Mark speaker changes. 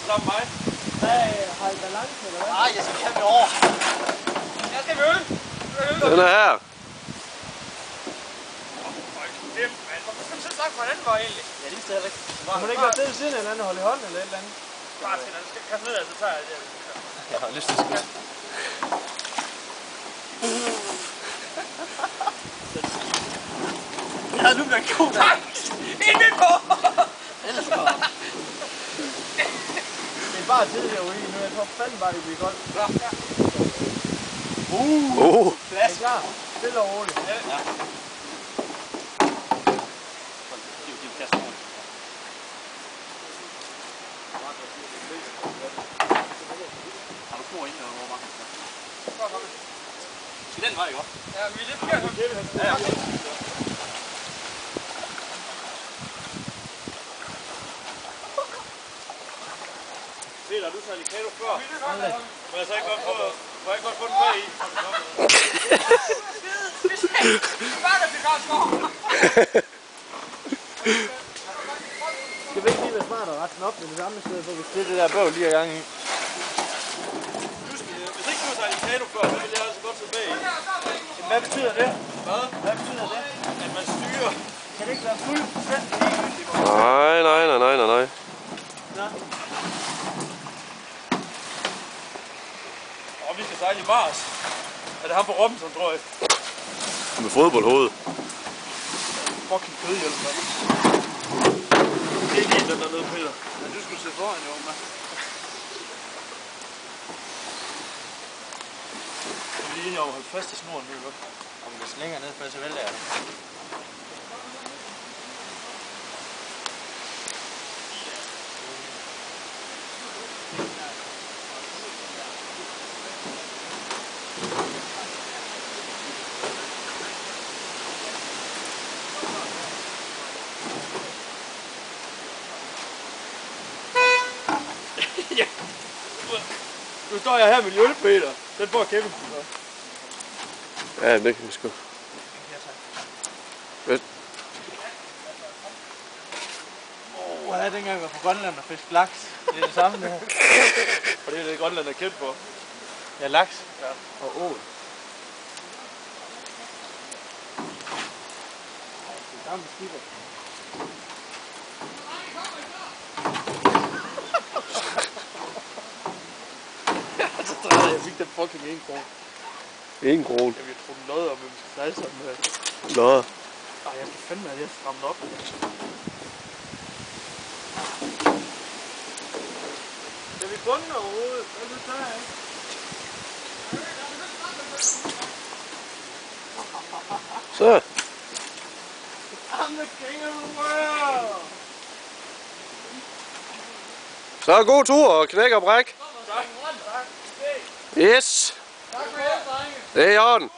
Speaker 1: sammen med mig.
Speaker 2: Har I balance eller hvad?
Speaker 1: Nej, jeg skal have med over. Jeg skal møde.
Speaker 3: Den er her.
Speaker 1: Hvorfor skal du så snakke på en anden vej egentlig? Ja, det er heller ikke.
Speaker 2: Må det ikke være det ved siden af hinanden, holde i hånden eller et eller andet?
Speaker 1: Bare til den. Kast ned, så tager jeg det.
Speaker 3: Jeg har lyst til at skyde.
Speaker 1: Jeg havde nu været god. Tak! Inden på!
Speaker 2: Det er bare tidligere ude nu. Jeg tror fandme bare, det bliver godt.
Speaker 1: Ja.
Speaker 2: Er I klar? Stille og roligt.
Speaker 1: Ja. Har du snor ind over mig? Skal den vej, ikke? Ja, vi er lidt forkert. Ja, ja. Peter, du sagde Likado før. Må jeg så ikke godt få den bag i?
Speaker 2: Skal vi ikke lige være smart og rette den op med det samme sted, for hvis det er det der bøv lige er gang i?
Speaker 1: Hvis ikke du sagde Likado før, så vil jeg altså godt sidde bag i.
Speaker 2: Hvad betyder det?
Speaker 1: Hvad?
Speaker 2: Hvad betyder det?
Speaker 1: At man styrer.
Speaker 2: Kan det ikke være fuldstændig ligegyldigt?
Speaker 3: Nej.
Speaker 2: Nå.
Speaker 1: Og vi skal sejle i Mars. Er det ham på Robinson, tror jeg?
Speaker 3: Med fodboldhoved.
Speaker 1: Fucking kødhjælp, mand. Det er lige den dernede, Peter. Ja, du skulle se foran, jo, mand. Jeg vil lige enige om at holde fast i snoren, nu, godt.
Speaker 2: Om det er længere ned, for så vælger jeg det.
Speaker 1: Ja. Nu står jeg her med hjælp, Peter. Den får Kevin.
Speaker 3: Ja, det kan vi sgu.
Speaker 2: Ja, dengang jeg var på Grønland og fisk laks. Det er det samme det her.
Speaker 1: Og det er det, Grønland er kendt for.
Speaker 2: Ja, laks.
Speaker 1: Ja.
Speaker 2: Og ål. Det er gamle skipper.
Speaker 1: Så træder jeg fik den fucking 1 krone.
Speaker 3: 1 krone.
Speaker 1: Jeg vil tro noget om, at vi skal sejle sammen med.
Speaker 3: Nå.
Speaker 1: Ej, jeg skal fandme have det strammet op. Skal vi bunde overhovedet? Hvad vil du tage, ikke?
Speaker 3: Så.
Speaker 1: I'm the king of the world!
Speaker 3: Så god tur og knæk og bræk.
Speaker 1: Tak.
Speaker 3: Yes.
Speaker 1: Tak for det, drenge.
Speaker 3: Det er i orden.